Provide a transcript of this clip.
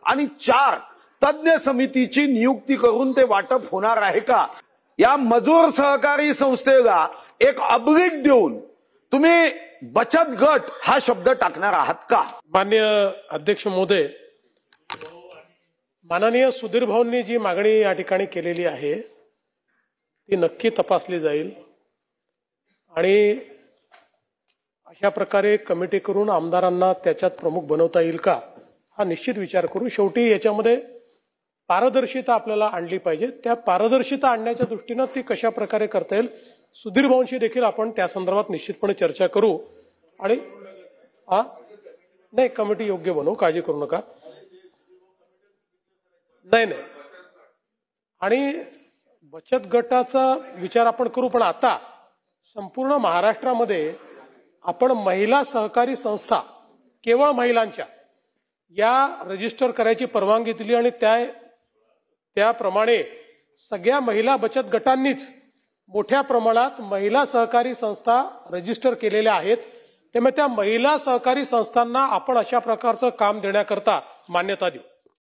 आणि 4 तज्ञ समितीची नियुक्ती करून ते वाटप होणार आहे का? या मजूर सहकारी संस्थेला एक अपग्रेड देऊन तुम्ही बचत गट हा शब्द टाकणार आहात का? माननीय अध्यक्ष महोदय, माननीय सुधीर भाऊंनी जी मागणी या ठिकाणी केलेली आहे ती नक्की तपासली जाईल आणि अशा प्रकारे कमिटी करून आमदारांना त्याच्यात प्रमुख बनवता येईल का हा निश्चित विचार करू। शेवटी याच्यामध्ये पारदर्शिता आपल्याला आणली पाहिजे। त्या पारदर्शिता आणण्याच्या दृष्टीने ती कशा प्रकारे करता येईल सुधीर भाऊंशी देखील आपण त्या संदर्भात निश्चितपणे चर्चा करू। आणि नाही, कमिटी योग्य बनवू, काळजी करू नका। नाही आणि बचत गटाचा विचार आपण करू, पण आता संपूर्ण महाराष्ट्रामध्ये आपण महिला सहकारी संस्था केवळ महिलांच्या या रजिस्टर करायची परवानगी दिली आणि त्याप्रमाणे सगळ्या महिला बचत गटांनीच मोठ्या प्रमाणात महिला सहकारी संस्था रजिस्टर केलेल्या आहेत। त्यामुळे त्या महिला सहकारी संस्थांना आपण अशा प्रकारचं काम देण्याकरता मान्यता देऊ।